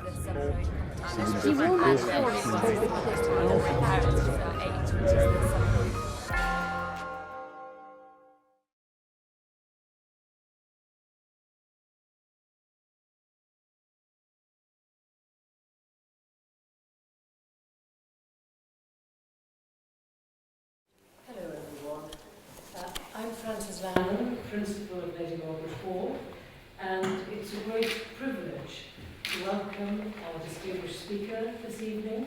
I'm Frances Lannon, Principal of Lady Margaret Hall, and it's a great privilege to welcome our distinguished speaker this evening,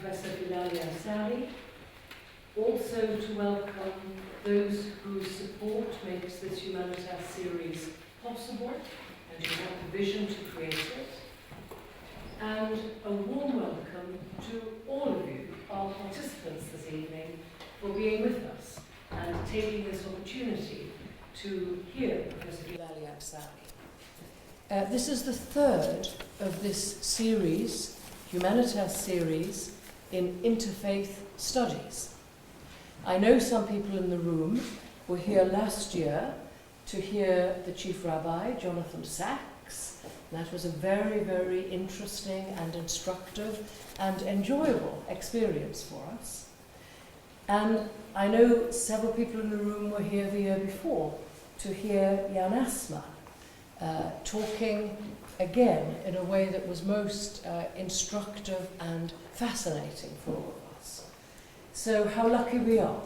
Professor Filali Ansary. Also to welcome those whose support makes this Humanitas series possible and who have the vision to create it. And a warm welcome to all of you, our participants this evening, for being with us and taking this opportunity to hear Professor Filali Ansary. This is the third of this series, Humanitas series, in Interfaith Studies. I know some people in the room were here last year to hear the Chief Rabbi, Jonathan Sachs. That was a very, very interesting and instructive and enjoyable experience for us. And I know several people in the room were here the year before to hear Jan Assmann talking again in a way that was most instructive and fascinating for all of us. So how lucky we are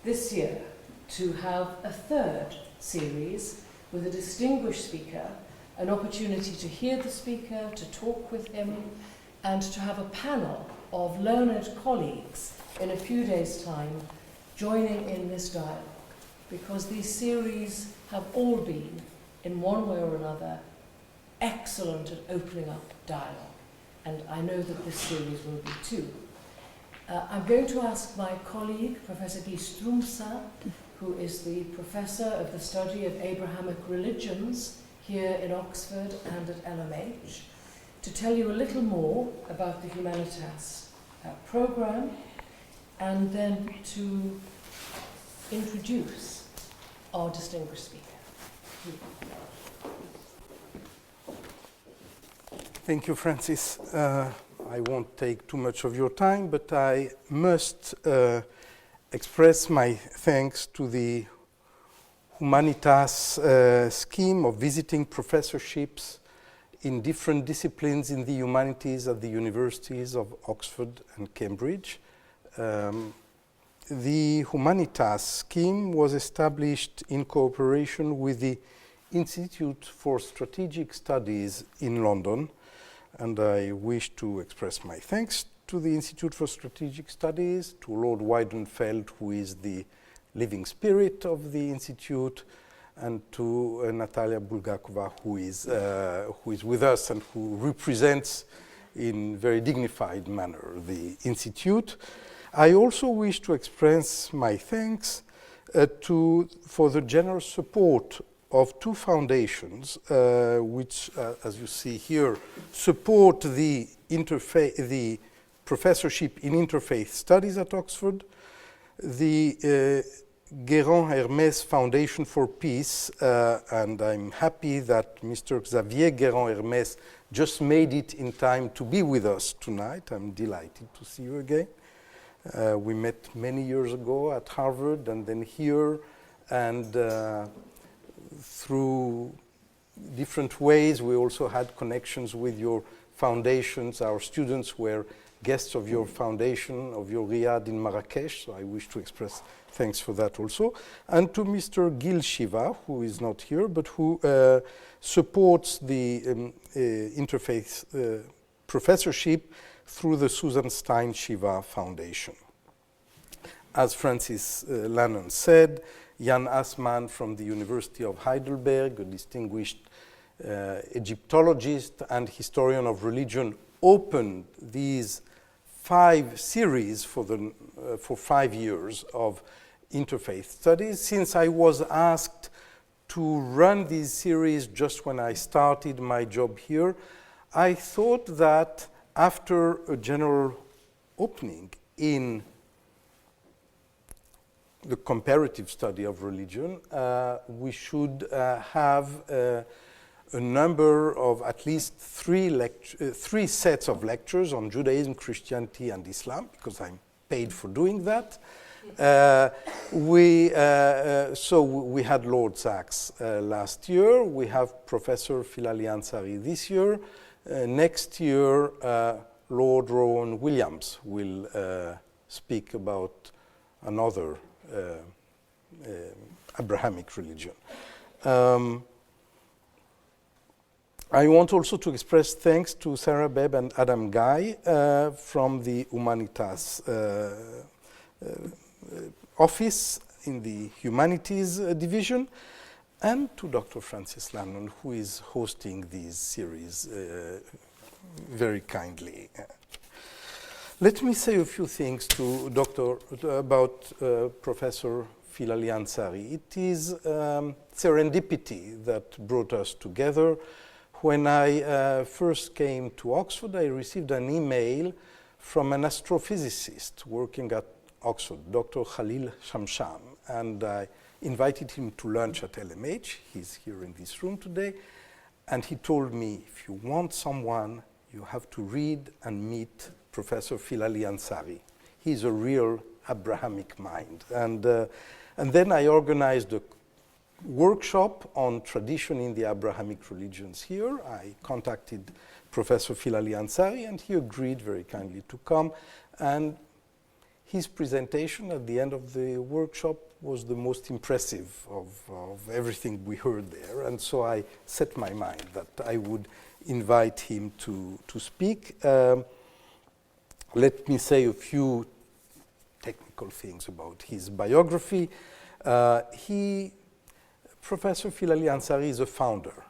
this year to have a third series with a distinguished speaker, an opportunity to hear the speaker, to talk with him, and to have a panel of learned colleagues in a few days' time joining in this dialogue, because these series have all been, in one way or another, excellent at opening up dialogue, and I know that this series will be too. I'm going to ask my colleague, Professor Guy Strumsa, who is the Professor of the Study of Abrahamic Religions here in Oxford and at LMH, to tell you a little more about the Humanitas program, and then to introduce our distinguished speaker. Thank you, Francis. I won't take too much of your time, but I must express my thanks to the Humanitas scheme of visiting professorships in different disciplines in the humanities at the universities of Oxford and Cambridge. The Humanitas scheme was established in cooperation with the Institute for Strategic Studies in London, and I wish to express my thanks to the Institute for Strategic Studies, to Lord Weidenfeld, who is the living spirit of the Institute, and to Natalia Bulgakova, who is with us and who represents in very dignified manner the Institute. I also wish to express my thanks for the generous support of two foundations, which, as you see here, support the professorship in Interfaith Studies at Oxford, the Guérin Hermès Foundation for Peace, and I'm happy that Mr. Xavier Guérin Hermès just made it in time to be with us tonight. I'm delighted to see you again. We met many years ago at Harvard and then here, and through different ways we also had connections with your foundations. Our students were guests of your foundation, of your Riyadh in Marrakesh, so I wish to express thanks for that also. And to Mr. Gil Shiva, who is not here, but who supports the Interfaith Professorship through the Susan Stein Shiva Foundation. As Francis Lannon said, Jan Assmann from the University of Heidelberg, a distinguished Egyptologist and historian of religion, opened these 5 series for 5 years of interfaith studies. Since I was asked to run these series just when I started my job here, I thought that after a general opening in the comparative study of religion, we should have a a number of at least three sets of lectures on Judaism, Christianity, and Islam, because I'm paid for doing that. So we had Lord Sachs last year. We have Professor Filali Ansary this year. Next year, Lord Rowan Williams will speak about another Abrahamic religion. I want also to express thanks to Sarah Bebb and Adam Guy from the Humanitas office in the Humanities Division, and to Dr. Francis Lannon, who is hosting this series very kindly. Let me say a few things about Professor Filali Ansary. It is serendipity that brought us together. When I first came to Oxford, I received an email from an astrophysicist working at Oxford, Dr. Khalil Shamsham, and I invited him to lunch at LMH. He's here in this room today. And he told me, if you want someone, you have to read and meet Professor Filali Ansary. He's a real Abrahamic mind. And then I organized a workshop on tradition in the Abrahamic religions here. I contacted Professor Filali Ansary, and he agreed very kindly to come. And his presentation at the end of the workshop was the most impressive of everything we heard there. And so I set my mind that I would invite him to speak. Let me say a few technical things about his biography. Professor Filali Ansary is a founder.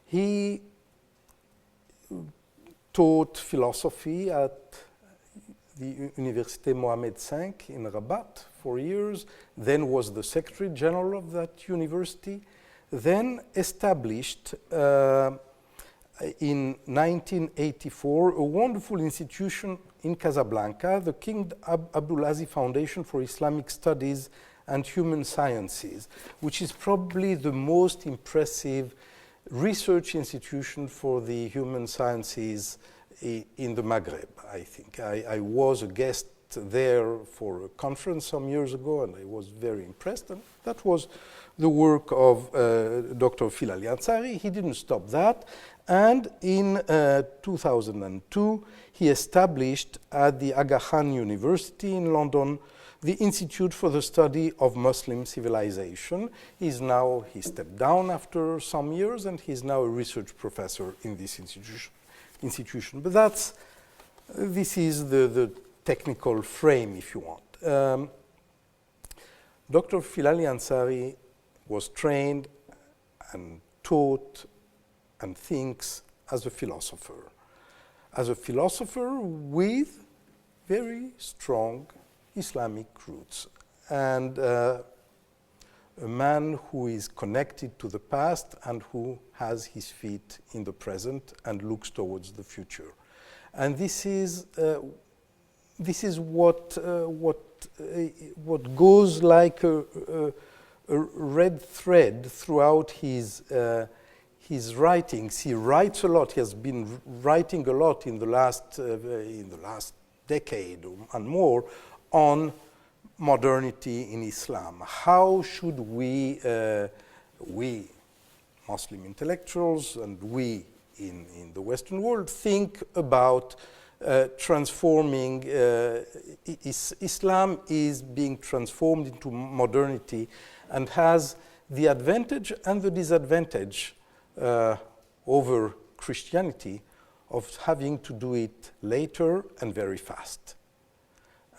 He taught philosophy at the Université Mohammed V in Rabat for years, then was the Secretary General of that university, then established in 1984 a wonderful institution in Casablanca, the King Abdulaziz Foundation for Islamic Studies and Human Sciences, which is probably the most impressive research institution for the human sciences in the Maghreb, I think. I was a guest there for a conference some years ago, and I was very impressed. And that was the work of Dr. Filali Ansary. He didn't stop that. And in 2002, he established at the Aga Khan University in London the Institute for the Study of Muslim Civilization. He stepped down after some years, and he's now a research professor in this institution. But this is the technical frame, if you want. Dr. Filali Ansary was trained and taught and thinks as a philosopher. As a philosopher with very strong Islamic roots, and a man who is connected to the past and who has his feet in the present and looks towards the future. And this is what goes like a red thread throughout his writings. He writes a lot. He has been writing a lot in the last decade and more on modernity in Islam. How should we Muslim intellectuals and we in the Western world think about transforming Islam is being transformed into modernity and has the advantage and the disadvantage over Christianity of having to do it later and very fast.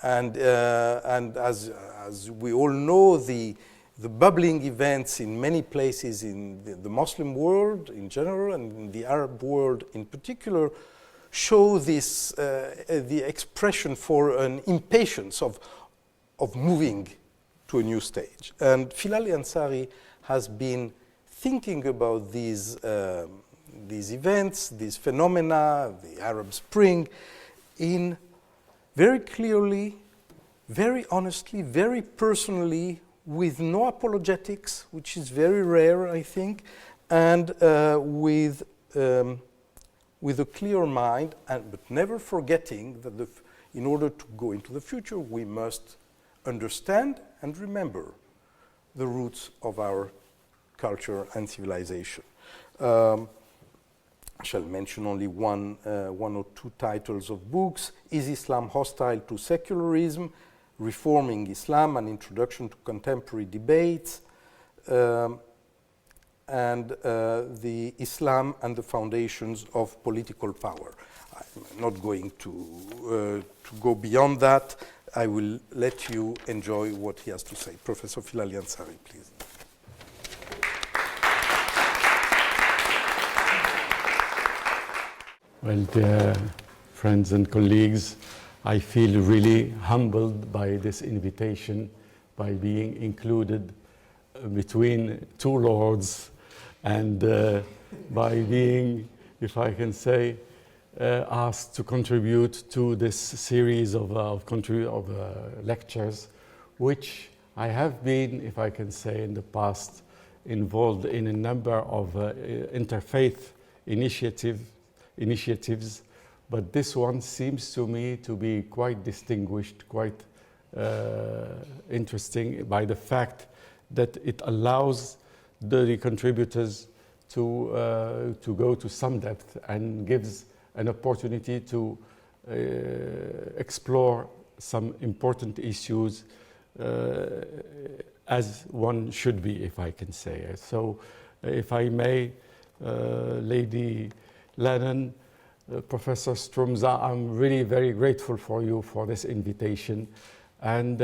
And as we all know, the bubbling events in many places in the Muslim world in general and in the Arab world in particular show this the expression for an impatience of moving to a new stage. And Filali Ansary has been thinking about these events, these phenomena, the Arab Spring, in very clearly, very honestly, very personally, with no apologetics, which is very rare, I think, and with a clear mind, but never forgetting that in order to go into the future, we must understand and remember the roots of our culture and civilization. I shall mention only one or two titles of books: Is Islam Hostile to Secularism? Reforming Islam, An Introduction to Contemporary Debates, and the Islam and the Foundations of Political Power. I'm not going to go beyond that. I will let you enjoy what he has to say. Professor Filali Ansary, please. Well, dear friends and colleagues, I feel really humbled by this invitation, by being included between two lords, and by being, if I can say, asked to contribute to this series of lectures, which I have been, if I can say, in the past involved in a number of interfaith initiatives, but this one seems to me to be quite distinguished, quite interesting by the fact that it allows the contributors to go to some depth and gives an opportunity to explore some important issues as one should be, if I can say. So, if I may, Lady Lennon, Professor Strumza, I'm really very grateful for you for this invitation, and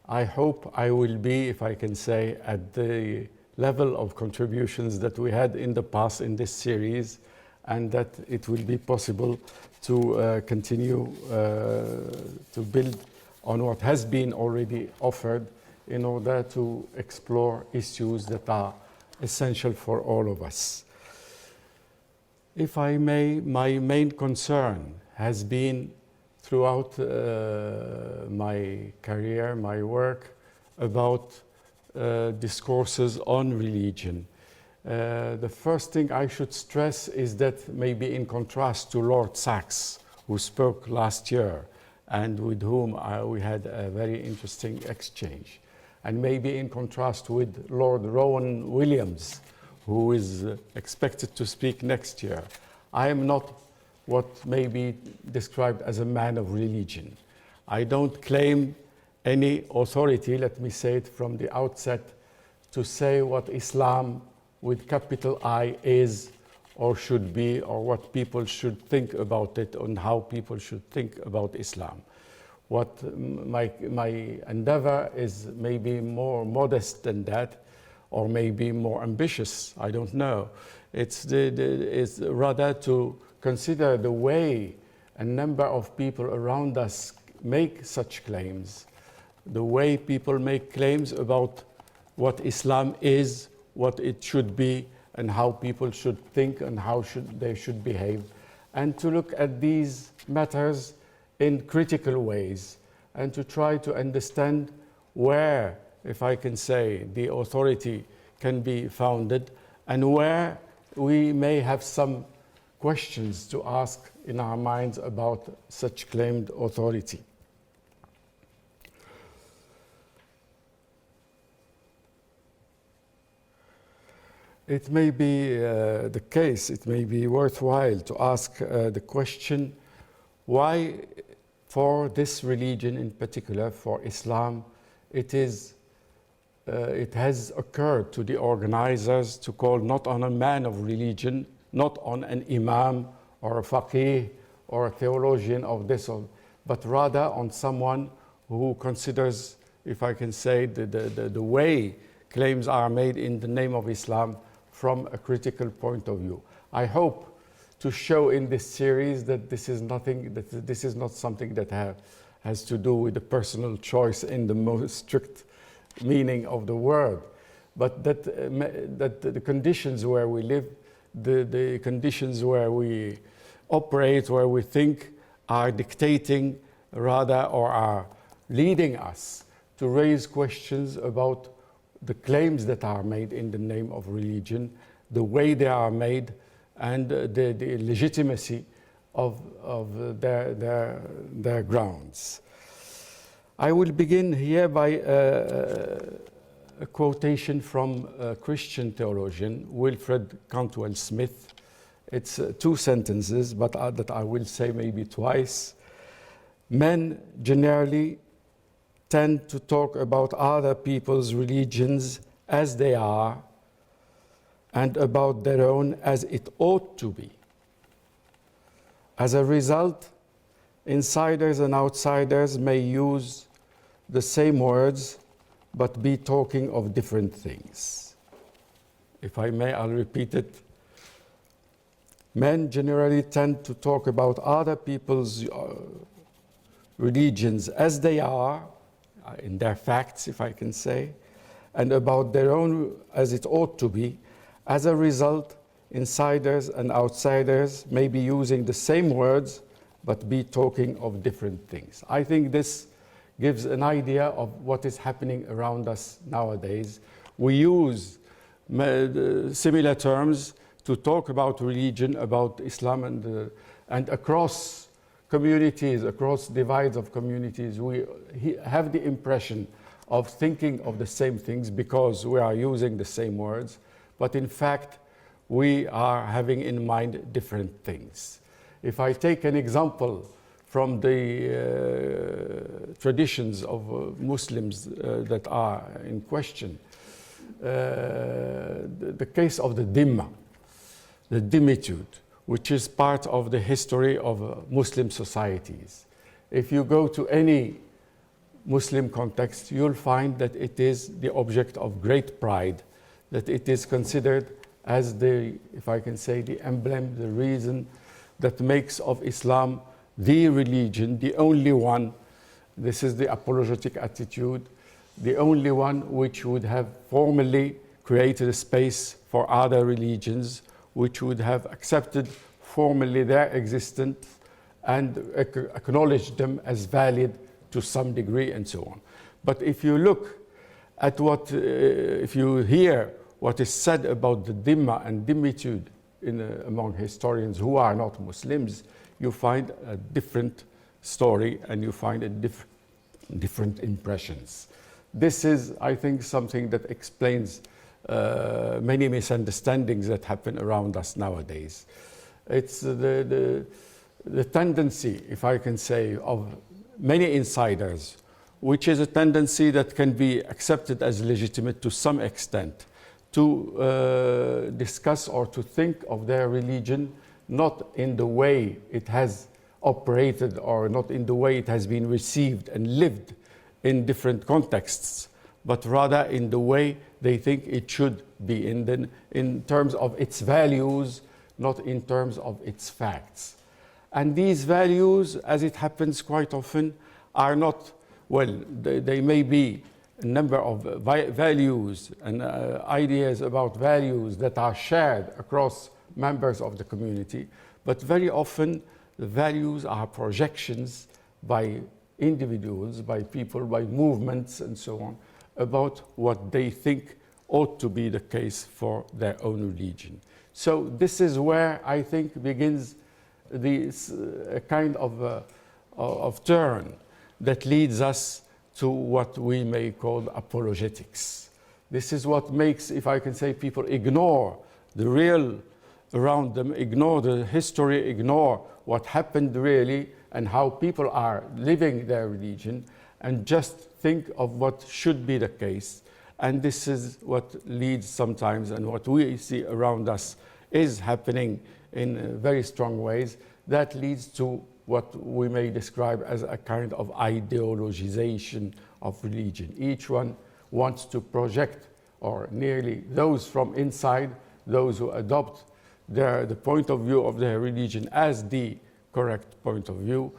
I hope I will be, if I can say, at the level of contributions that we had in the past in this series, and that it will be possible to continue to build on what has been already offered in order to explore issues that are essential for all of us. If I may, my main concern has been throughout my career, my work, about discourses on religion. The first thing I should stress is that maybe in contrast to Lord Sachs, who spoke last year and with whom we had a very interesting exchange, and maybe in contrast with Lord Rowan Williams, who is expected to speak next year, I am not what may be described as a man of religion. I don't claim any authority, let me say it from the outset, to say what Islam with capital I is or should be, or what people should think about it and how people should think about Islam. What my endeavor is maybe more modest than that, or maybe more ambitious, I don't know. It's rather to consider the way a number of people around us make such claims, the way people make claims about what Islam is, what it should be, and how people should think and how they should behave, and to look at these matters in critical ways, and to try to understand where, if I can say, the authority can be founded, and where we may have some questions to ask in our minds about such claimed authority. It may be the case, it may be worthwhile to ask the question, why for this religion in particular, for Islam, it has occurred to the organizers to call not on a man of religion, not on an imam or a faqih or a theologian of this, but rather on someone who considers, if I can say, the way claims are made in the name of Islam from a critical point of view. I hope to show in this series that this is not something that has to do with the personal choice in the most strict meaning of the word, but that the conditions where we live, the conditions where we operate, where we think, are dictating rather, or are leading us to raise questions about the claims that are made in the name of religion, the way they are made, and the legitimacy of their grounds. I will begin here by a quotation from a Christian theologian, Wilfred Cantwell Smith. It's 2 sentences, but that I will say maybe twice. Men generally tend to talk about other people's religions as they are and about their own as it ought to be. As a result, insiders and outsiders may use the same words but be talking of different things. If I may, I'll repeat it. Men generally tend to talk about other people's religions as they are, in their facts, if I can say, and about their own as it ought to be. As a result, insiders and outsiders may be using the same words, but be talking of different things. I think this gives an idea of what is happening around us nowadays. We use similar terms to talk about religion, about Islam, and across communities, across divides of communities, we have the impression of thinking of the same things because we are using the same words, but in fact, we are having in mind different things. If I take an example from the traditions of Muslims that are in question, the case of the dhimma, the dhimmitude, which is part of the history of Muslim societies. If you go to any Muslim context, you'll find that it is the object of great pride, that it is considered as the, if I can say, the emblem, the reason that makes of Islam the religion, the only one. This is the apologetic attitude, the only one which would have formally created a space for other religions, which would have accepted formally their existence and acknowledged them as valid to some degree and so on. But if you look at what, if you hear what is said about the dhimma and dhimmitude among historians who are not Muslims, you find a different story and you find a different impressions. This is, I think, something that explains many misunderstandings that happen around us nowadays. It's the tendency, if I can say, of many insiders, which is a tendency that can be accepted as legitimate to some extent, to discuss or to think of their religion not in the way it has operated or not in the way it has been received and lived in different contexts, but rather in the way they think it should be, in terms of its values, not in terms of its facts. And these values, as it happens quite often, are not, well, they may be a number of values and ideas about values that are shared across members of the community, but very often the values are projections by individuals, by people, by movements and so on, about what they think ought to be the case for their own religion. So this is where I think begins a kind of turn that leads us to what we may call apologetics. This is what makes, if I can say, people ignore the real around them, ignore the history, ignore what happened really and how people are living their religion, and just think of what should be the case. And this is what leads sometimes, and what we see around us is happening in very strong ways, that leads to what we may describe as a kind of ideologization of religion. Each one wants to project, or nearly those from inside, those who adopt the point of view of their religion as the correct point of view,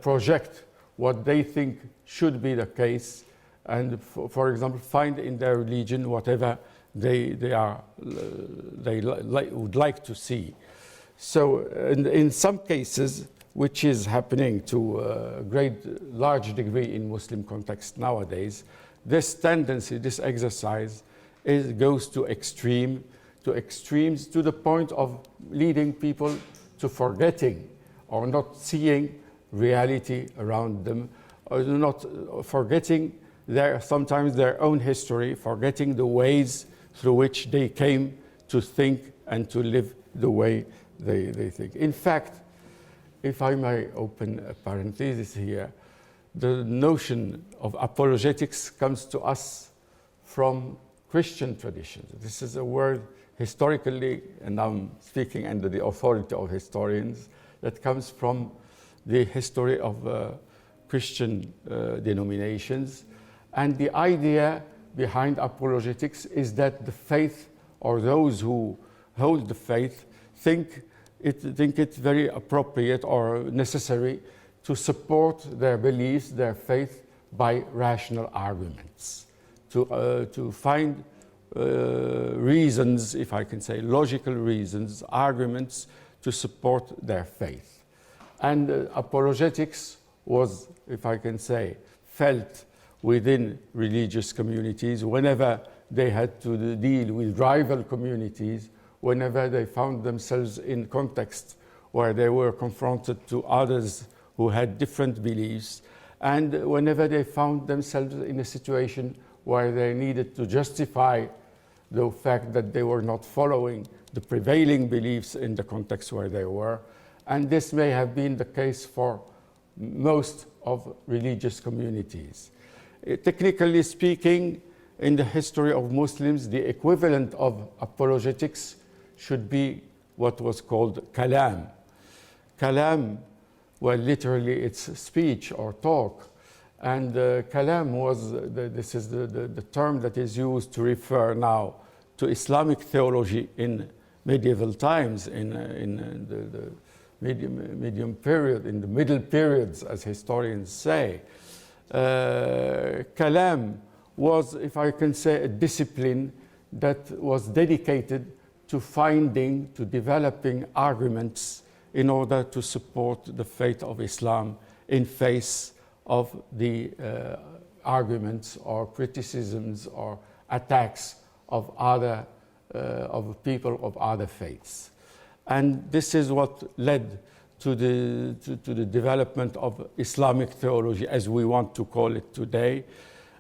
project what they think should be the case, and for example, find in their religion whatever they would like to see. So in some cases, which is happening to a large degree in Muslim context nowadays, this tendency, this exercise goes to to extremes, to the point of leading people to forgetting or not seeing reality around them, or not forgetting sometimes their own history, forgetting the ways through which they came to think and to live the way they think. In fact, if I may open a parenthesis here, the notion of apologetics comes to us from Christian traditions. This is a word historically, and I'm speaking under the authority of historians, that comes from the history of Christian denominations. And the idea behind apologetics is that the faith, or those who hold the faith, think it very appropriate or necessary to support their beliefs, their faith, by rational arguments, to find reasons, if I can say, logical reasons, arguments to support their faith. And apologetics was, if I can say, felt within religious communities whenever they had to deal with rival communities, whenever they found themselves in contexts where they were confronted to others who had different beliefs, and whenever they found themselves in a situation where they needed to justify the fact that they were not following the prevailing beliefs in the context where they were. And this may have been the case for most of religious communities. Technically speaking, in the history of Muslims, the equivalent of apologetics should be what was called kalam. Kalam, well, literally it's speech or talk. And kalam was, this is the term that is used to refer now to Islamic theology in medieval times, in the medium period, in the middle periods, as historians say. Kalam was, if I can say, a discipline that was dedicated to finding, to developing arguments in order to support the faith of Islam in face of the arguments or criticisms or attacks of other of people of other faiths. And this is what led to the development of Islamic theology, as we want to call it today.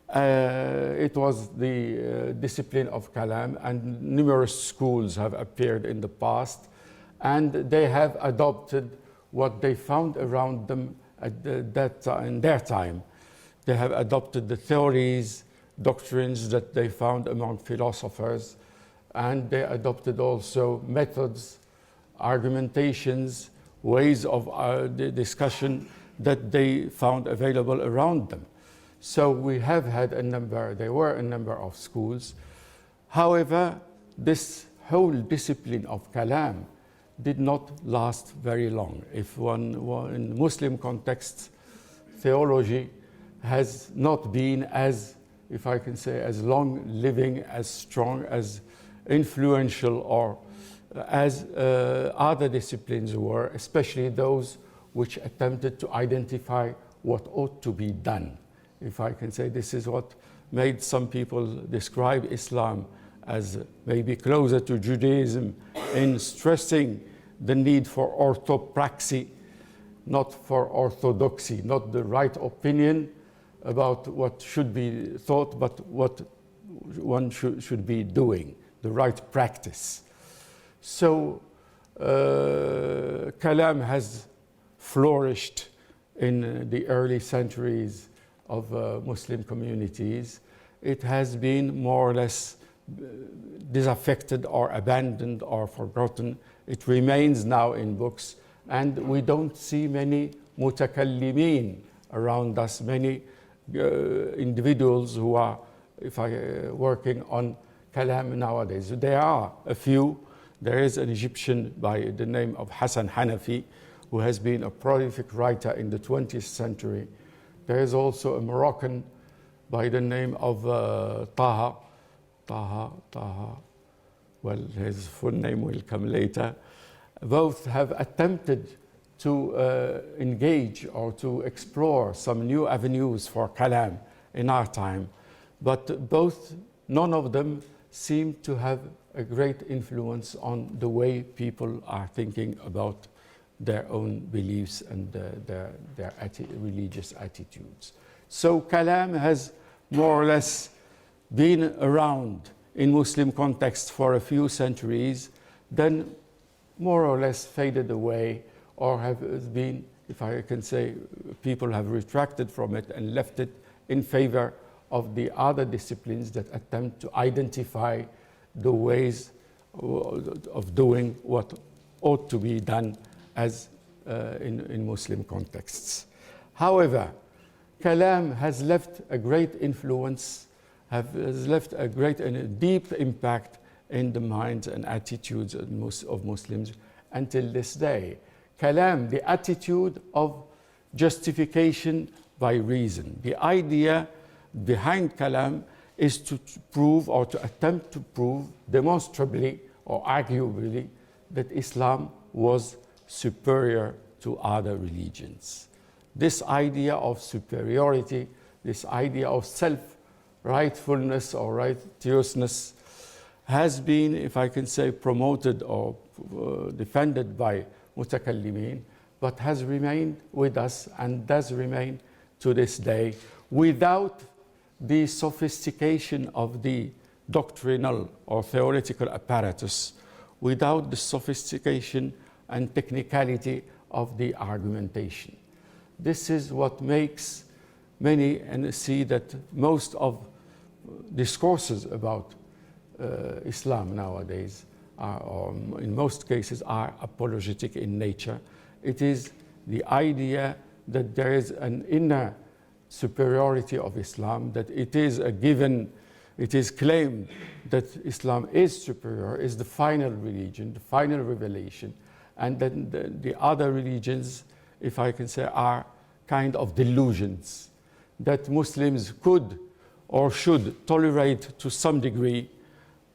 It was the discipline of Kalam, and numerous schools have appeared in the past, and they have adopted what they found around them in their time. They have adopted the theories, doctrines that they found among philosophers, and they adopted also methods, argumentations, ways of the discussion that they found available around them. So we have had there were a number of schools. However, this whole discipline of Kalam did not last very long. If in Muslim contexts, theology has not been as, if I can say, as long-living, as strong, as influential, or as other disciplines were, especially those which attempted to identify what ought to be done. If I can say, this is what made some people describe Islam as maybe closer to Judaism in stressing the need for orthopraxy, not for orthodoxy, not the right opinion about what should be thought, but what one should be doing, the right practice. So Kalam has flourished in the early centuries of Muslim communities. It has been more or less disaffected or abandoned or forgotten. It remains now in books, and we don't see many mutakallimin around us, many individuals who are working on Kalam nowadays. There are a few. There is an Egyptian by the name of Hassan Hanafi, who has been a prolific writer in the 20th century. There is also a Moroccan by the name of Taha. Well, his full name will come later. Both have attempted to engage or to explore some new avenues for Kalam in our time, but none of them seem to have a great influence on the way people are thinking about their own beliefs and their religious attitudes. So kalam has more or less been around in Muslim context for a few centuries, then more or less faded away, or have been, if I can say, people have retracted from it and left it in favor of the other disciplines that attempt to identify the ways of doing what ought to be done as in Muslim contexts. However, kalam has left a great influence, has left a great and a deep impact in the minds and attitudes of Muslims until this day. Kalam, the attitude of justification by reason. The idea behind kalam is to prove or to attempt to prove demonstrably or arguably that Islam was superior to other religions. This idea of superiority, this idea of self-rightfulness or righteousness has been, if I can say, promoted or defended by mutakallimin, but has remained with us and does remain to this day without the sophistication of the doctrinal or theoretical apparatus, without the sophistication and technicality of the argumentation. This is what makes many, and see that most of discourses about Islam nowadays are, or in most cases, are apologetic in nature. It is the idea that there is an inner superiority of Islam, that it is a given, it is claimed that Islam is superior, is the final religion, the final revelation, and then the other religions, if I can say, are kind of delusions that Muslims could or should tolerate to some degree,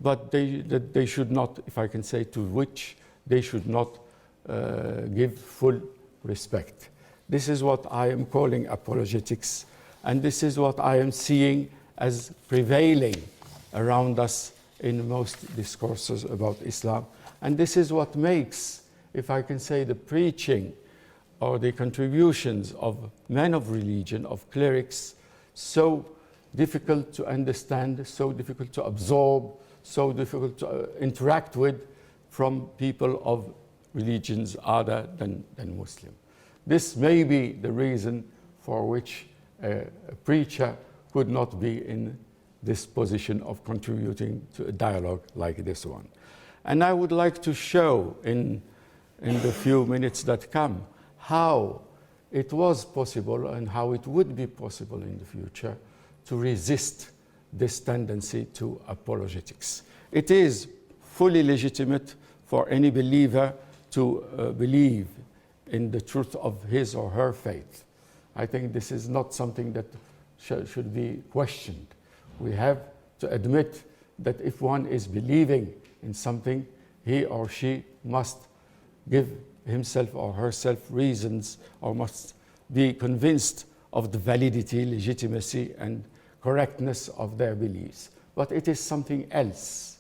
but that they should not, if I can say, to which they should not give full respect. This is what I am calling apologetics, and this is what I am seeing as prevailing around us in most discourses about Islam. And this is what makes, if I can say, the preaching or the contributions of men of religion, of clerics, so difficult to understand, so difficult to absorb, so difficult to interact with from people of religions other than Muslim. This may be the reason for which a preacher could not be in this position of contributing to a dialogue like this one. And I would like to show in the few minutes that come how it was possible and how it would be possible in the future to resist this tendency to apologetics. It is fully legitimate for any believer to believe in the truth of his or her faith. I think this is not something that should be questioned. We have to admit that if one is believing in something, he or she must give himself or herself reasons, or must be convinced of the validity, legitimacy, and correctness of their beliefs. But it is something else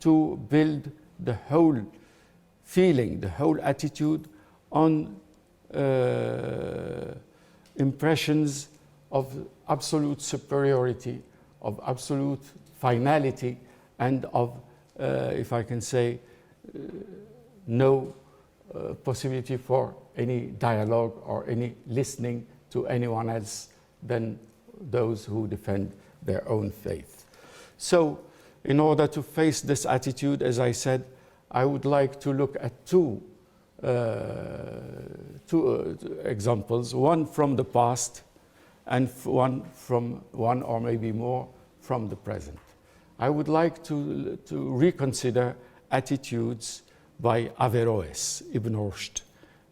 to build the whole feeling, the whole attitude on impressions of absolute superiority, of absolute finality, and of, if I can say, no possibility for any dialogue or any listening to anyone else than those who defend their own faith. So, in order to face this attitude, as I said, I would like to look at two examples, one from the past and one or maybe more from the present. I would like to reconsider attitudes by Averroes, Ibn Rushd,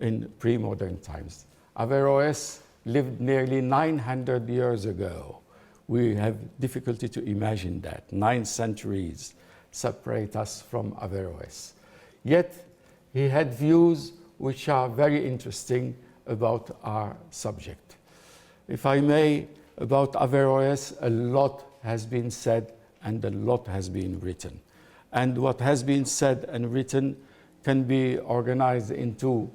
in pre-modern times. Averroes lived nearly 900 years ago. We have difficulty to imagine that. 9 centuries separate us from Averroes. Yet, he had views which are very interesting about our subject. If I may, about Averroes, a lot has been said and a lot has been written. And what has been said and written can be organized into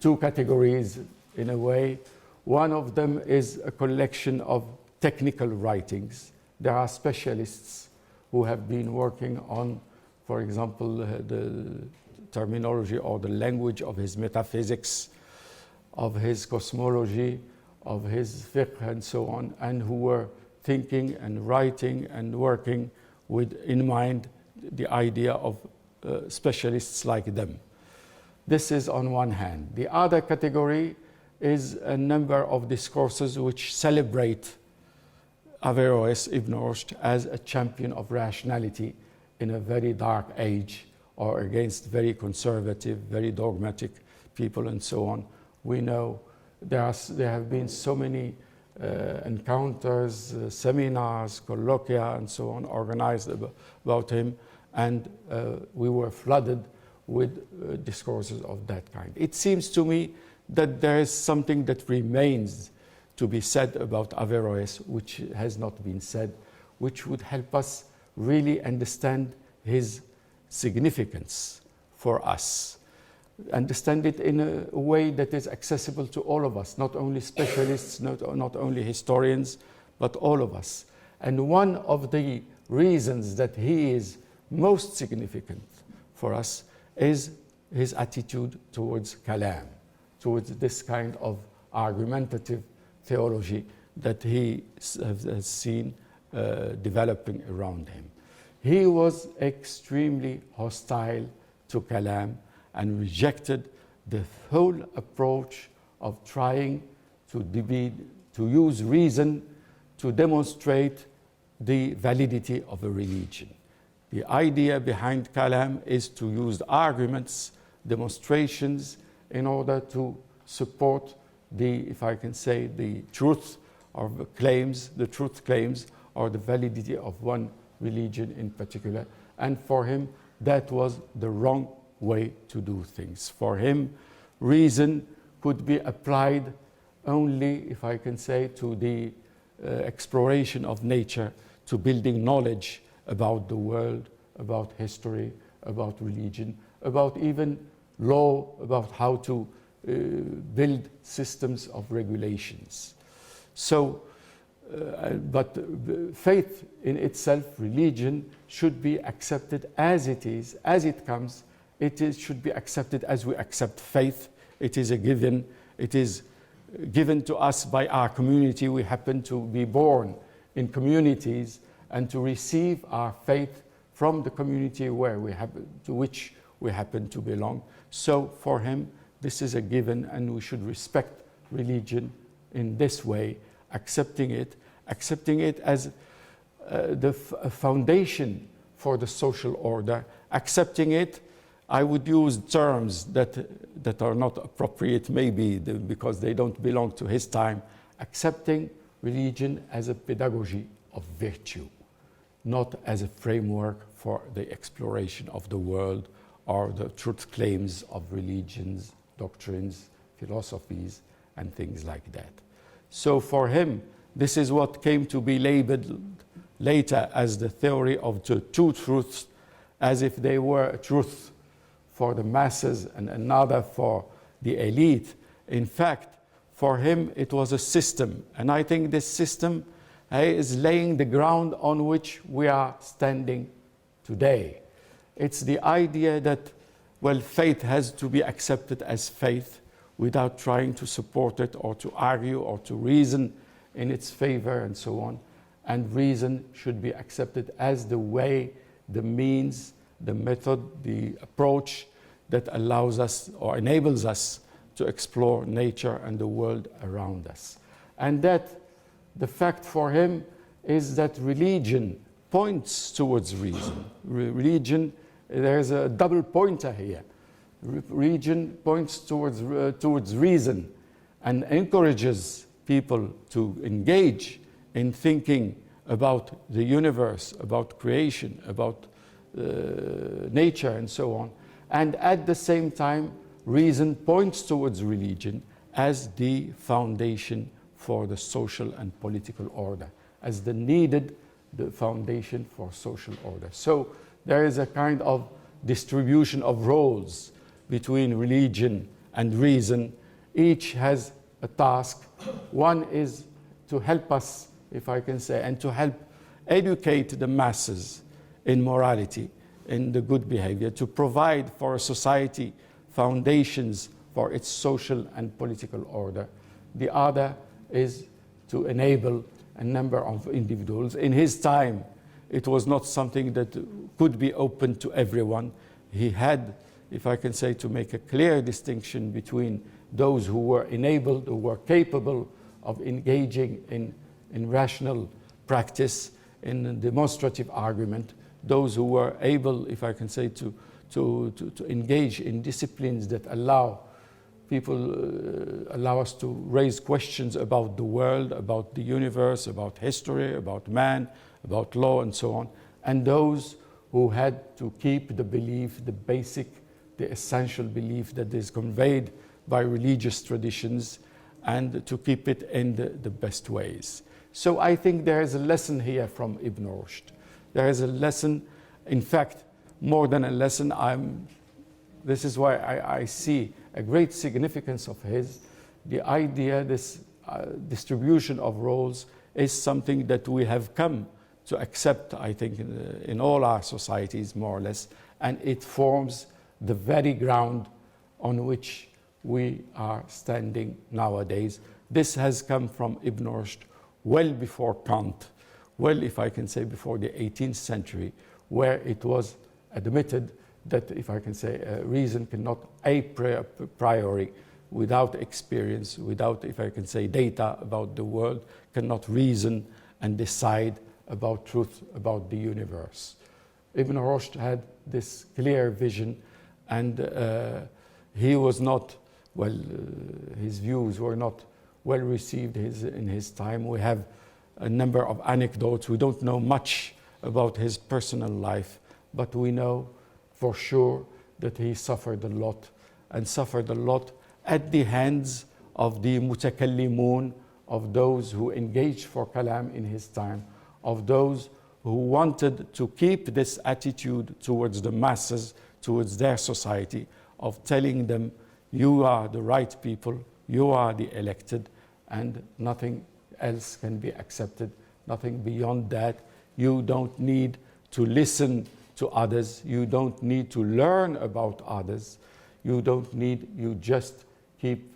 two categories in a way. One of them is a collection of technical writings. There are specialists who have been working on, for example, the terminology or the language of his metaphysics, of his cosmology, of his fiqh and so on, and who were thinking and writing and working with in mind the idea of specialists like them. This is on one hand. The other category is a number of discourses which celebrate Averroes, Ibn Rushd, as a champion of rationality in a very dark age, or against very conservative, very dogmatic people and so on. We know there have been so many encounters, seminars, colloquia and so on organized about him, and we were flooded with discourses of that kind. It seems to me that there is something that remains to be said about Averroes, which has not been said, which would help us really understand his significance for us. Understand it in a way that is accessible to all of us, not only specialists, not only historians, but all of us. And one of the reasons that he is most significant for us is his attitude towards kalam, towards this kind of argumentative theology that he has seen developing around him. He was extremely hostile to kalam and rejected the whole approach of trying to use reason to demonstrate the validity of a religion. The idea behind kalam is to use arguments, demonstrations, in order to support the, if I can say, the truth or the truth claims or the validity of one religion in particular. And for him, that was the wrong way to do things. For him, reason could be applied only, if I can say, to the exploration of nature, to building knowledge about the world, about history, about religion, about even law, about how to build systems of regulations. So, but faith in itself, religion, should be accepted as it is, as it comes. Should be accepted as we accept faith. It is a given. It is given to us by our community. We happen to be born in communities and to receive our faith from the community to which we happen to belong. So for him, this is a given, and we should respect religion in this way, accepting it as the foundation for the social order, accepting it. I would use terms that are not appropriate, maybe because they don't belong to his time. Accepting religion as a pedagogy of virtue, not as a framework for the exploration of the world or the truth claims of religions, doctrines, philosophies, and things like that. So for him, this is what came to be labeled later as the theory of the two truths, as if they were a truth for the masses and another for the elite. In fact, for him, it was a system. And I think this system is laying the ground on which we are standing today. It's the idea that, well, faith has to be accepted as faith without trying to support it or to argue or to reason in its favor and so on. And reason should be accepted as the way, the means, the method, the approach that allows us or enables us to explore nature and the world around us. And that the fact for him is that religion points towards reason. Religion, there's a double pointer here. Religion points towards reason and encourages people to engage in thinking about the universe, about creation, about nature and so on. And at the same time, reason points towards religion as the foundation for the social and political order, as the needed the foundation for social order. So there is a kind of distribution of roles between religion and reason. Each has a task. One is to help us, if I can say, and to help educate the masses in morality, in the good behavior, to provide for a society foundations for its social and political order. The other is to enable a number of individuals. In his time, it was not something that could be open to everyone. He had, if I can say, to make a clear distinction between those who were enabled, who were capable of engaging in rational practice, in demonstrative argument, those who were able, if I can say, to engage in disciplines that allow people, allow us to raise questions about the world, about the universe, about history, about man, about law, and so on, and those who had to keep the belief, the basic, the essential belief that is conveyed by religious traditions, and to keep it in the best ways. So I think there is a lesson here from Ibn Rushd. There is a lesson, in fact, more than a lesson. This is why I see a great significance of his. The idea, this distribution of roles, is something that we have come to accept, I think, in all our societies, more or less, and it forms the very ground on which we are standing nowadays. This has come from Ibn Rushd well before Kant, well, if I can say, before the 18th century, where it was admitted that, if I can say, reason cannot a priori, without experience, without, if I can say, data about the world, cannot reason and decide about truth, about the universe. Ibn Rushd had this clear vision, and he was not, well, his views were not well received in his time. We have a number of anecdotes. We don't know much about his personal life, but we know for sure that he suffered a lot, and suffered a lot at the hands of the mutakallimun, of those who engaged for kalam in his time, of those who wanted to keep this attitude towards the masses, towards their society, of telling them, you are the right people, you are the elected, and nothing else can be accepted, nothing beyond that. You don't need to listen to others, you don't need to learn about others, you just keep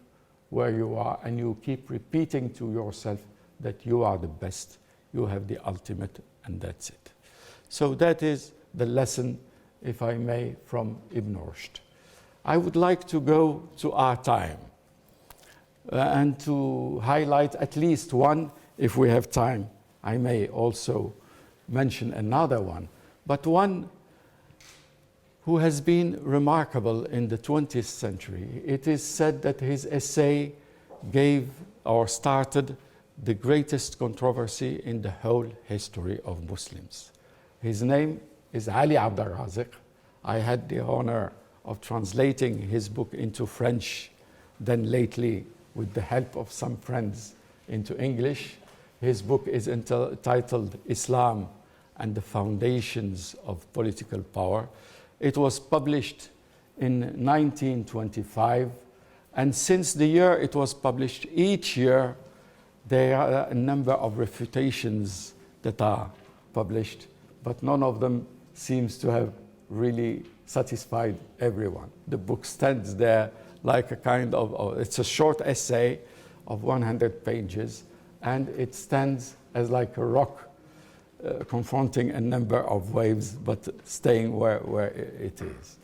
where you are, and you keep repeating to yourself that you are the best, you have the ultimate, and that's it. So that is the lesson, if I may, from Ibn Rushd. I would like to go to our time and to highlight at least one. If we have time, I may also mention another one, but one who has been remarkable in the 20th century. It is said that his essay gave or started the greatest controversy in the whole history of Muslims. His name is Ali Abdul Razik. I had the honor of translating his book into French, then lately, with the help of some friends, into English. His book is entitled Islam and the Foundations of Political Power. It was published in 1925, and since the year it was published, each year there are a number of refutations that are published, but none of them seems to have really satisfied everyone. The book stands there like a kind of, it's a short essay of 100 pages, and it stands as like a rock confronting a number of waves, but staying where it is.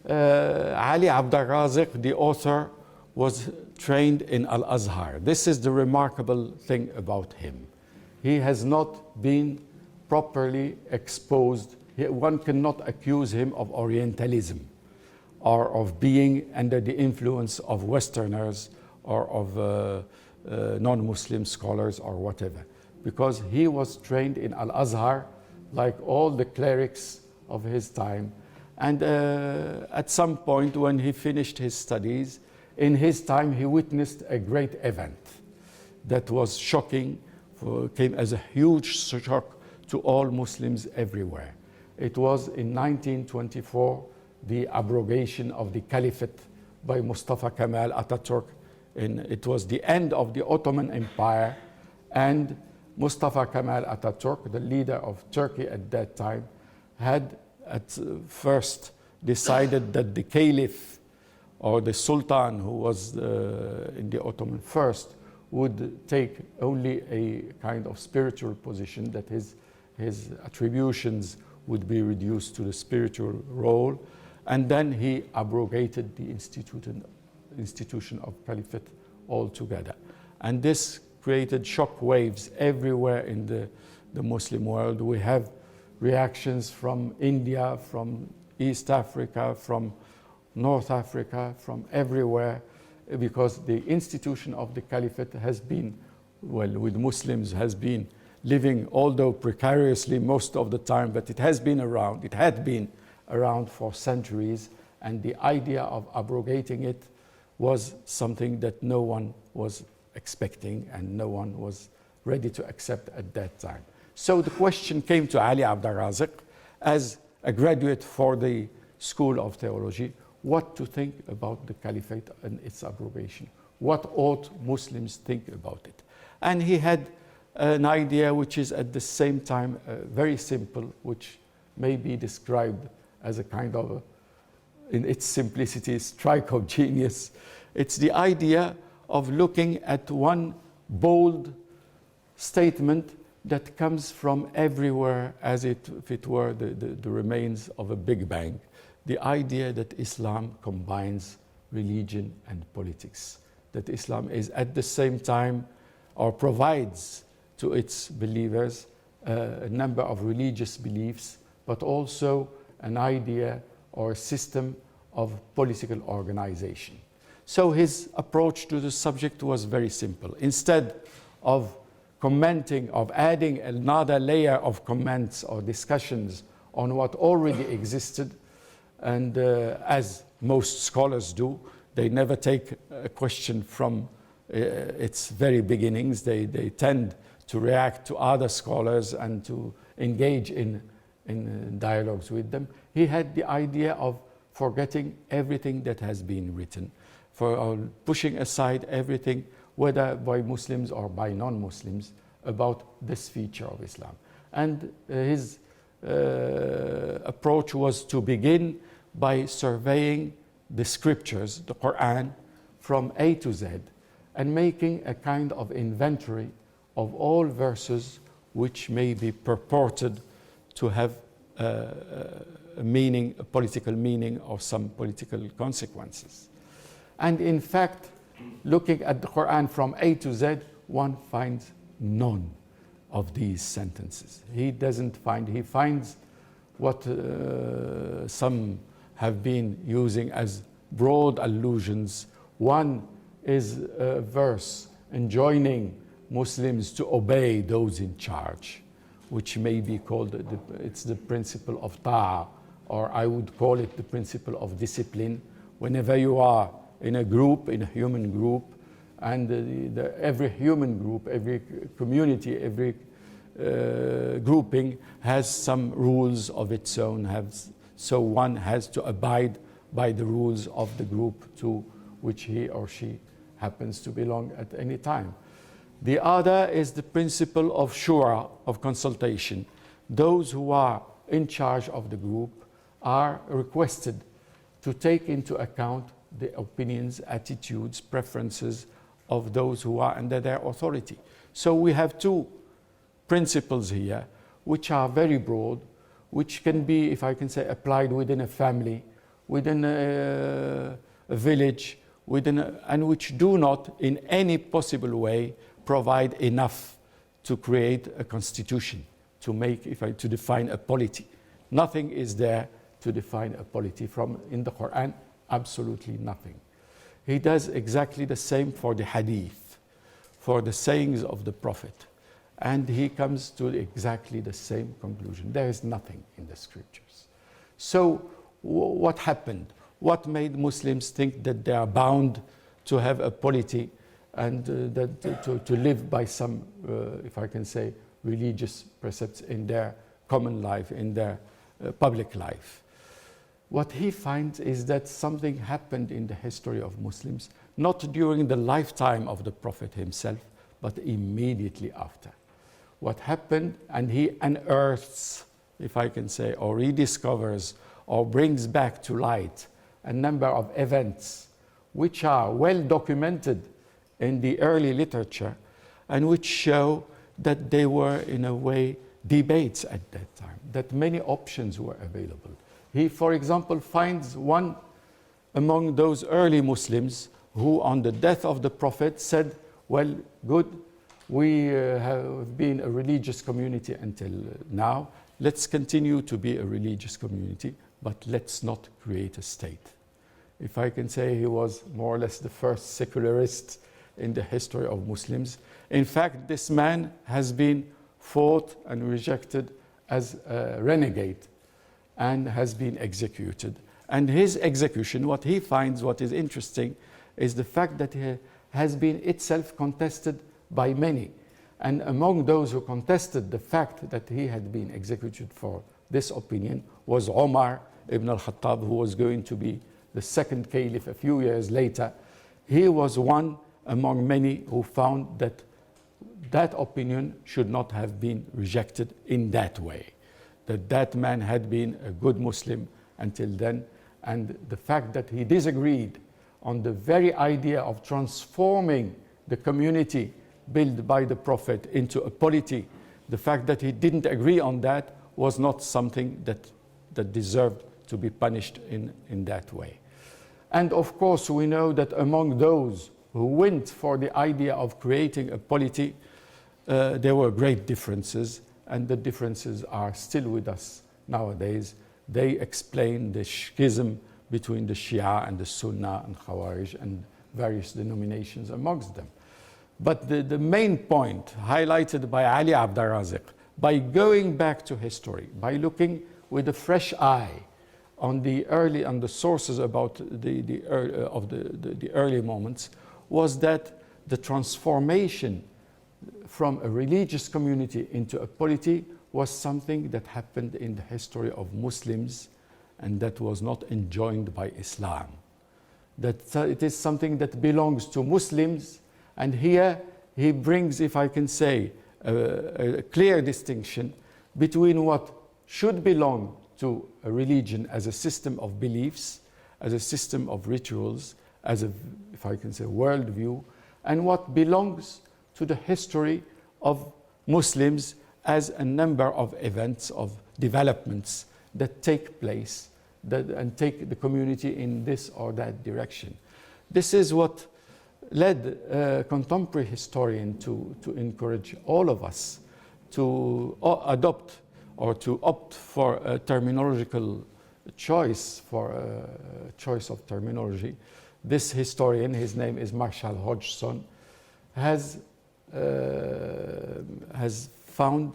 Ali Abdul Razik, the author, was trained in Al-Azhar. This is the remarkable thing about him. He has not been properly exposed. One cannot accuse him of Orientalism or of being under the influence of Westerners or of non-Muslim scholars or whatever, because he was trained in Al-Azhar like all the clerics of his time. And at some point when he finished his studies, in his time he witnessed a great event that was shocking, came as a huge shock to all Muslims everywhere. It was in 1924, the abrogation of the Caliphate by Mustafa Kemal Atatürk. It was the end of the Ottoman Empire, and Mustafa Kemal Atatürk, the leader of Turkey at that time, had at first decided that the Caliph or the Sultan, who was in the Ottoman first, would take only a kind of spiritual position, that his attributions would be reduced to the spiritual role, and then he abrogated the institution of Caliphate altogether. And this created shock waves everywhere in the Muslim world. We have reactions from India, from East Africa, from North Africa, from everywhere, because the institution of the Caliphate has been, well, with Muslims, has been living, although precariously most of the time, but it has been around. It had been around for centuries, and the idea of abrogating it was something that no one was expecting and no one was ready to accept at that time. So the question came to Ali Abdul Razik as a graduate for the School of Theology, what to think about the Caliphate and its abrogation. What ought Muslims think about it? And he had an idea which is at the same time very simple, which may be described as a kind of, in its simplicity, strike of genius. It's the idea of looking at one bold statement that comes from everywhere as if it were the remains of a Big Bang. The idea that Islam combines religion and politics, that Islam is at the same time, or provides to its believers a number of religious beliefs, but also an idea or a system of political organization. So his approach to the subject was very simple. Instead of commenting, of adding another layer of comments or discussions on what already existed, and as most scholars do, they never take a question from its very beginnings. They tend to react to other scholars and to engage in dialogues with them. He had the idea of forgetting everything that has been written, for pushing aside everything, whether by Muslims or by non-Muslims, about this feature of Islam. And his approach was to begin by surveying the scriptures, the Quran, from A to Z, and making a kind of inventory of all verses which may be purported to have a meaning, a political meaning, or some political consequences. And in fact, looking at the Quran from A to Z, one finds none of these sentences. He finds what some have been using as broad allusions. One is a verse enjoining Muslims to obey those in charge, which may be called, it's the principle of ta'ah, or I would call it the principle of discipline. Whenever you are in a group, in a human group, and every human group, every community, every grouping has some rules of its own, so one has to abide by the rules of the group to which he or she happens to belong at any time. The other is the principle of shura, of consultation. Those who are in charge of the group are requested to take into account the opinions, attitudes, preferences of those who are under their authority. So we have two principles here, which are very broad, which can be, if I can say, applied within a family, within a village, and which do not in any possible way provide enough to create a constitution, to define a polity. Nothing is there to define a polity from in the Quran, absolutely nothing. He does exactly the same for the hadith, for the sayings of the Prophet, and he comes to exactly the same conclusion. There is nothing in the scriptures. So what happened? What made Muslims think that they are bound to have a polity and to live by some, if I can say, religious precepts in their common life, in their public life. What he finds is that something happened in the history of Muslims, not during the lifetime of the Prophet himself, but immediately after. What happened, and he unearths, if I can say, or rediscovers, or brings back to light a number of events which are well documented in the early literature and which show that they were, in a way, debates at that time, that many options were available. He, for example, finds one among those early Muslims who, on the death of the Prophet, said, well, good, we have been a religious community until now. Let's continue to be a religious community, but let's not create a state. If I can say, he was more or less the first secularist in the history of Muslims. In fact, this man has been fought and rejected as a renegade and has been executed. And his execution, what he finds, what is interesting, is the fact that he has been itself contested by many. And among those who contested the fact that he had been executed for this opinion was Omar ibn al-Khattab, who was going to be the second caliph a few years later. He was one among many who found that that opinion should not have been rejected in that way, that that man had been a good Muslim until then, and the fact that he disagreed on the very idea of transforming the community built by the Prophet into a polity, the fact that he didn't agree on that was not something that deserved to be punished in that way. And of course, we know that among those who went for the idea of creating a polity, there were great differences, and the differences are still with us nowadays. They explain the schism between the Shia and the Sunnah and Khawarij and various denominations amongst them. But the main point highlighted by Ali Abd al-Raziq, by going back to history, by looking with a fresh eye on the sources about the early moments, was that the transformation from a religious community into a polity was something that happened in the history of Muslims and that was not enjoined by Islam. That it is something that belongs to Muslims, and here he brings, if I can say, a clear distinction between what should belong to a religion as a system of beliefs, as a system of rituals, as a, if I can say, worldview, and what belongs to the history of Muslims as a number of events, of developments that take place and take the community in this or that direction. This is what led a contemporary historian to encourage all of us to adopt or to opt for a terminological choice, for a choice of terminology. This historian, his name is Marshall Hodgson, has found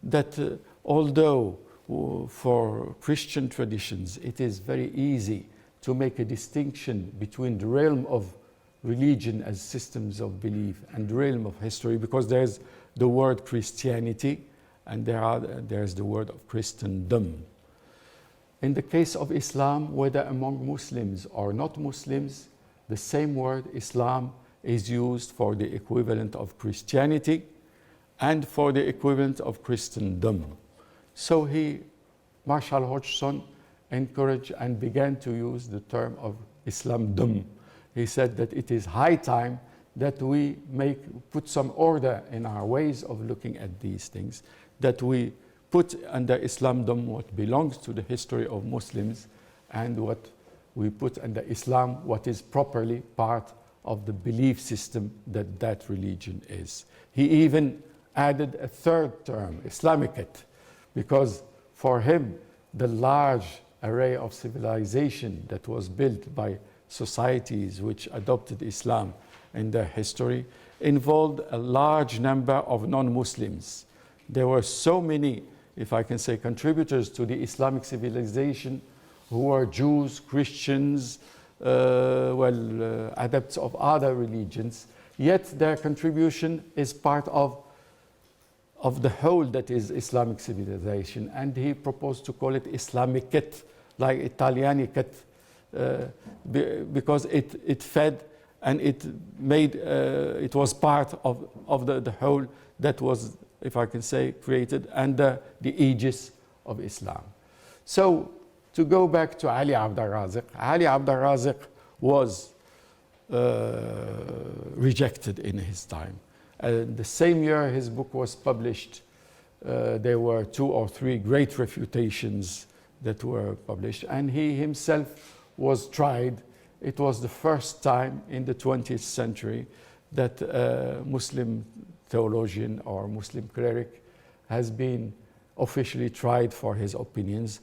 that although for Christian traditions it is very easy to make a distinction between the realm of religion as systems of belief and the realm of history, because there's the word Christianity and there's the word of Christendom. In the case of Islam, whether among Muslims or not Muslims, the same word Islam is used for the equivalent of Christianity and for the equivalent of Christendom. So Marshall Hodgson, encouraged and began to use the term of Islamdom. He said that it is high time that we put some order in our ways of looking at these things, that we put under Islamdom what belongs to the history of Muslims, and what we put under Islam what is properly part of the belief system that religion is. He even added a third term, Islamicate, because for him the large array of civilization that was built by societies which adopted Islam in their history involved a large number of non-Muslims. There were so many, if I can say, contributors to the Islamic civilization who were Jews, Christians, adepts of other religions, yet their contribution is part of of the whole that is Islamic civilization, and he proposed to call it Islamicate, like Italianicate, because it fed and it made, it was part of the whole that was, if I can say, created under the aegis of Islam. So, to go back to Ali Abdul Razik, Ali Abdul Razik was rejected in his time. The same year his book was published, there were 2 or 3 great refutations that were published, and he himself was tried. It was the first time in the 20th century that a Muslim theologian or Muslim cleric has been officially tried for his opinions.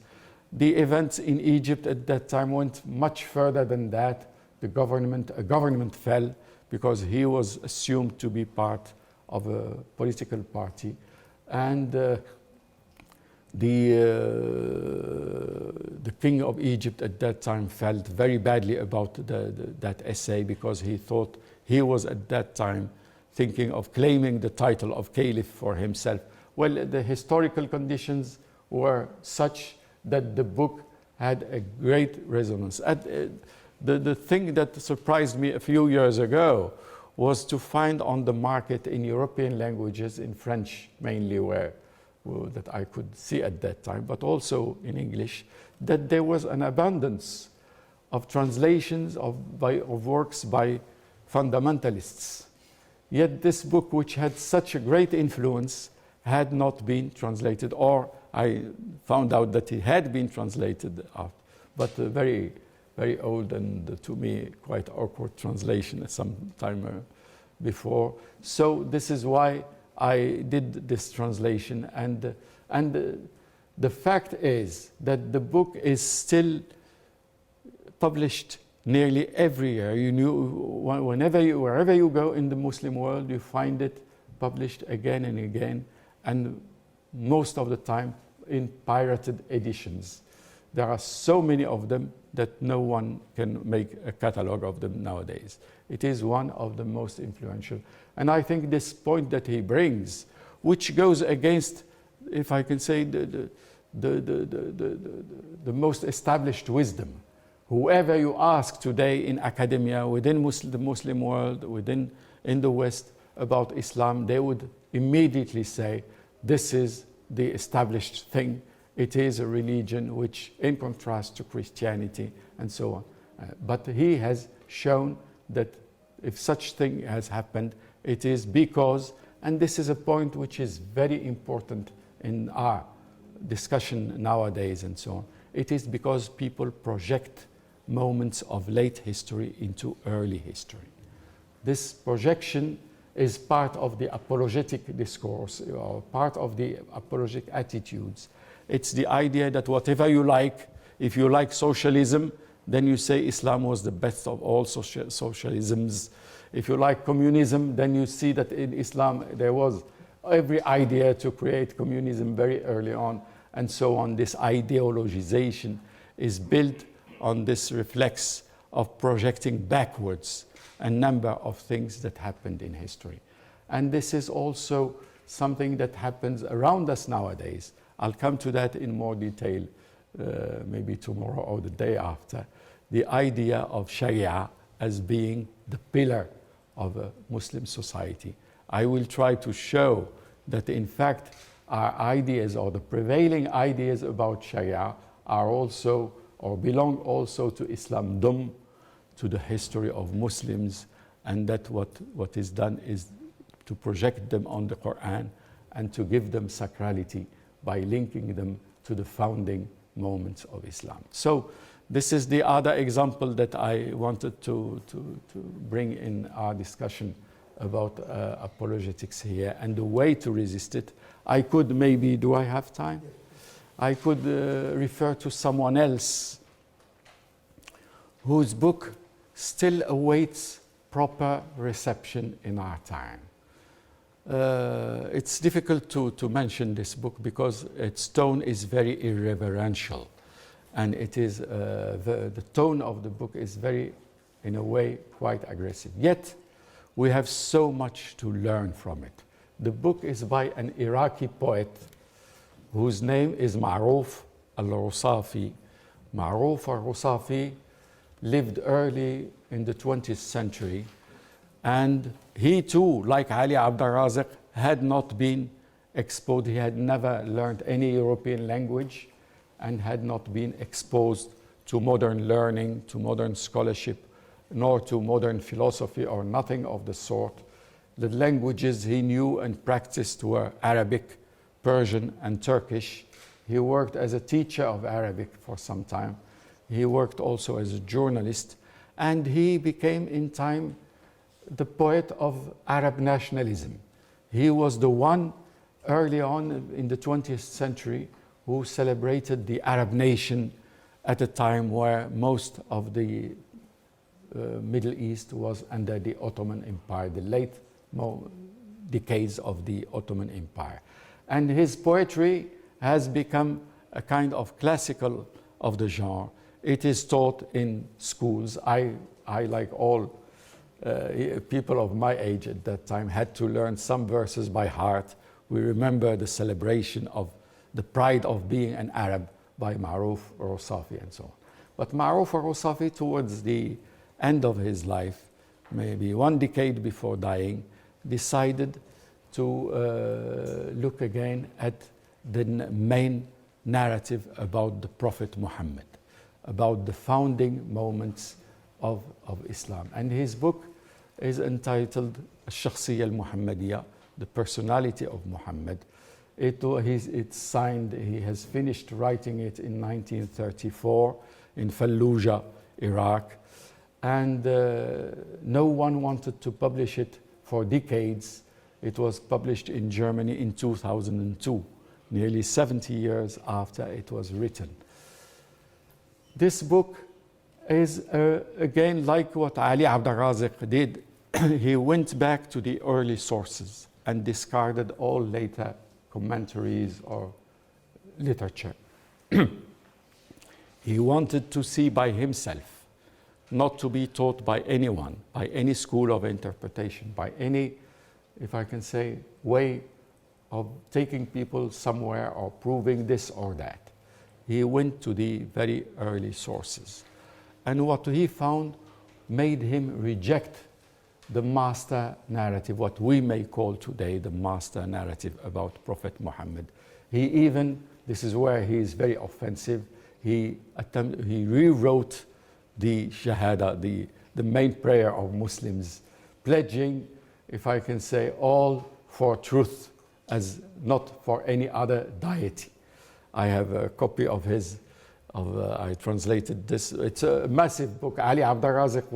The events in Egypt at that time went much further than that. A government fell because he was assumed to be part of a political party, and the king of Egypt at that time felt very badly about that essay, because he thought he was at that time thinking of claiming the title of caliph for himself. Well, the historical conditions were such that the book had a great resonance. The thing that surprised me a few years ago was to find on the market in European languages, in French mainly, that I could see at that time, but also in English, that there was an abundance of translations of works by fundamentalists. Yet this book, which had such a great influence, had not been translated, or I found out that it had been translated, but very, very old and to me quite awkward translation some time before. So this is why I did this translation, and the fact is that the book is still published nearly every year. Wherever you go in the Muslim world, you find it published again and again, and most of the time in pirated editions. There are so many of them that no one can make a catalog of them nowadays. It is one of the most influential. And I think this point that he brings, which goes against, if I can say, the most established wisdom. Whoever you ask today in academia, within the Muslim world, in the West, about Islam, they would immediately say, this is the established thing. It is a religion which, in contrast to Christianity and so on. But he has shown that if such thing has happened, it is because, and this is a point which is very important in our discussion nowadays and so on, it is because people project moments of late history into early history. This projection is part of the apologetic discourse, or part of the apologetic attitudes. It's the idea that whatever you like, if you like socialism, then you say Islam was the best of all socialisms. If you like communism, then you see that in Islam there was every idea to create communism very early on, and so on. This ideologization is built on this reflex of projecting backwards a number of things that happened in history. And this is also something that happens around us nowadays. I'll come to that in more detail maybe tomorrow or the day after. The idea of Sharia as being the pillar of a Muslim society. I will try to show that in fact our ideas, or the prevailing ideas about Sharia, are also, or belong also to Islamdom, to the history of Muslims, and that what is done is to project them on the Quran and to give them sacrality by linking them to the founding moments of Islam. So this is the other example that I wanted to bring in our discussion about apologetics here and the way to resist it. I could maybe, do I have time? I could refer to someone else whose book still awaits proper reception in our time. It's difficult to mention this book because its tone is very irreverential, and it is the tone of the book is very, in a way, quite aggressive. Yet we have so much to learn from it. The book is by an Iraqi poet whose name is Ma'ruf al-Rusafi. Ma'ruf al-Rusafi lived early in the 20th century, and he too, like Ali Abdul Razik, had not been exposed. He had never learned any European language and had not been exposed to modern learning, to modern scholarship, nor to modern philosophy or nothing of the sort. The languages he knew and practiced were Arabic, Persian, and Turkish. He worked as a teacher of Arabic for some time. He worked also as a journalist, and he became in time the poet of Arab nationalism. He was the one early on in the 20th century who celebrated the Arab nation at a time where most of the Middle East was under the Ottoman Empire, the late decades of the Ottoman Empire. And his poetry has become a kind of classical of the genre. It is taught in schools. I like all people of my age at that time, had to learn some verses by heart. We remember the celebration of the pride of being an Arab by Ma'ruf al-Rusafi and so on. But Ma'ruf al-Rusafi, towards the end of his life, maybe one decade before dying, decided to look again at the main narrative about the Prophet Muhammad, about the founding moments of Islam. And his book is entitled Al-Shakhsiyya al-Muhammadiyya, the personality of Muhammad. It's signed, he has finished writing it in 1934 in Fallujah, Iraq. And no one wanted to publish it for decades. It was published in Germany in 2002, nearly 70 years after it was written. This book is, again, like what Ali Abdul Razik did. He went back to the early sources and discarded all later commentaries or literature. He wanted to see by himself, not to be taught by anyone, by any school of interpretation, by any, if I can say, way of taking people somewhere or proving this or that. He went to the very early sources. And what he found made him reject the master narrative, what we may call today the master narrative about Prophet Muhammad. He even, this is where he is very offensive, he rewrote the Shahada, the main prayer of Muslims, pledging, if I can say, all for truth as not for any other deity. I have a copy of his, I translated this. It's a massive book. Ali Abdul Razik,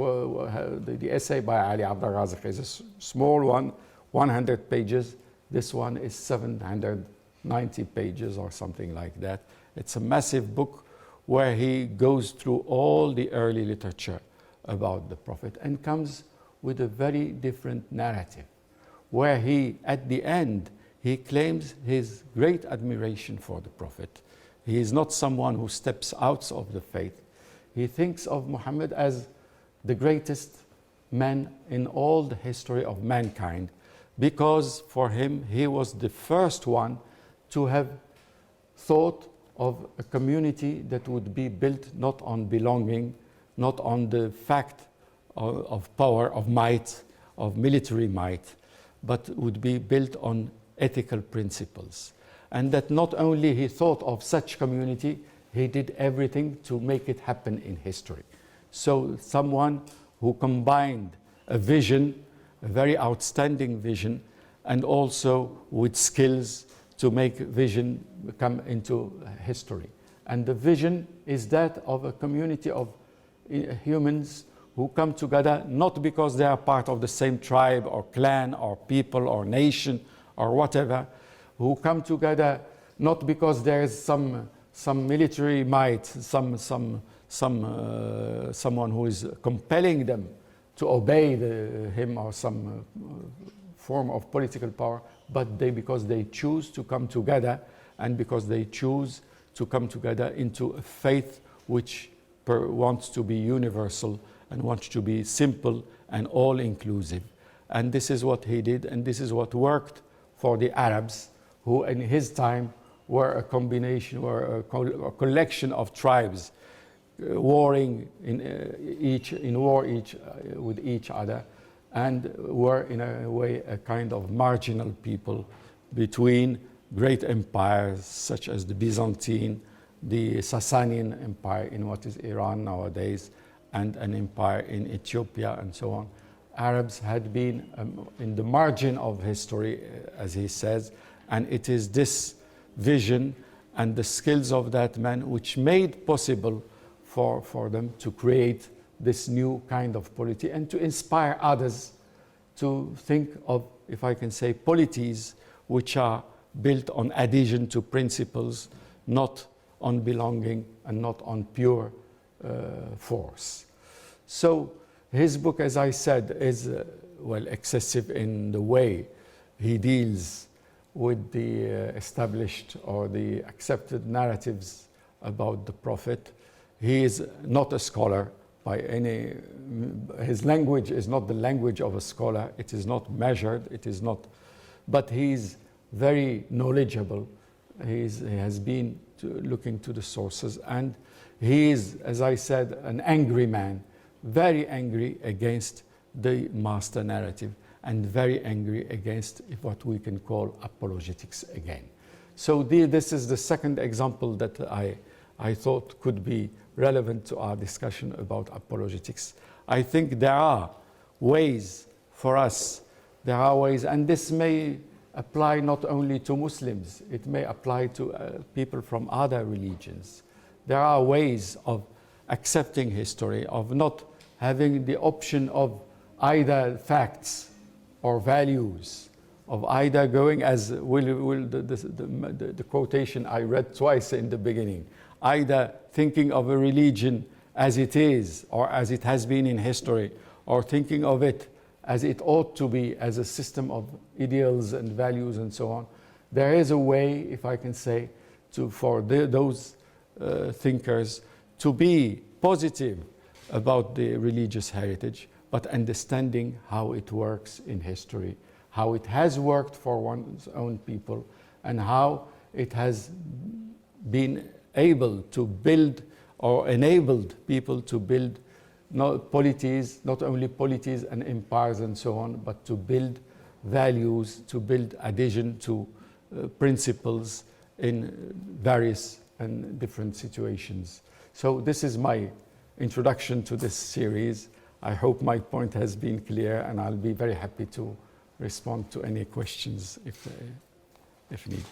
the essay by Ali Abdul Razik is a small one, 100 pages. This one is 790 pages or something like that. It's a massive book where he goes through all the early literature about the Prophet and comes with a very different narrative, where he, at the end, he claims his great admiration for the Prophet. He is not someone who steps out of the faith. He thinks of Muhammad as the greatest man in all the history of mankind, because for him, he was the first one to have thought of a community that would be built not on belonging, not on the fact of power, of might, of military might, but would be built on ethical principles. And that not only he thought of such community, he did everything to make it happen in history. So someone who combined a vision, a very outstanding vision, and also with skills to make vision come into history. And the vision is that of a community of humans who come together not because they are part of the same tribe or clan or people or nation or whatever, who come together not because there is some military might, someone who is compelling them to obey him or some form of political power, but because they choose to come together, and because they choose to come together into a faith which wants to be universal and wants to be simple and all-inclusive. And this is what he did, and this is what worked for the Arabs, who in his time were a combination, were a collection of tribes warring in war with each other, and were in a way a kind of marginal people between great empires such as the Byzantine, the Sasanian Empire in what is Iran nowadays, and an empire in Ethiopia and so on. Arabs had been in the margin of history, as he says, and it is this vision and the skills of that man which made possible for them to create this new kind of polity and to inspire others to think of, if I can say, polities which are built on adhesion to principles, not on belonging and not on pure force. So his book, as I said, is well, excessive in the way he deals with the established or the accepted narratives about the Prophet. He is not a scholar by any, his language is not the language of a scholar, it is not measured, it is not, but he's very knowledgeable. He has been looking to the sources, and he is, as I said, an angry man, very angry against the master narrative and very angry against what we can call apologetics again. So this is the second example that I thought could be relevant to our discussion about apologetics. I think there are ways for us, there are ways, and this may apply not only to Muslims, it may apply to people from other religions. There are ways of accepting history, of not having the option of either facts or values, of either going as the quotation I read twice in the beginning, either thinking of a religion as it is or as it has been in history, or thinking of it as it ought to be, as a system of ideals and values and so on. There is a way, if I can say, for those thinkers to be positive about the religious heritage, but understanding how it works in history, how it has worked for one's own people, and how it has been able to build or enabled people to build polities, not only polities and empires and so on, but to build values, to build adhesion to principles in various and different situations. So this is my introduction to this series. I hope my point has been clear, and I'll be very happy to respond to any questions if need.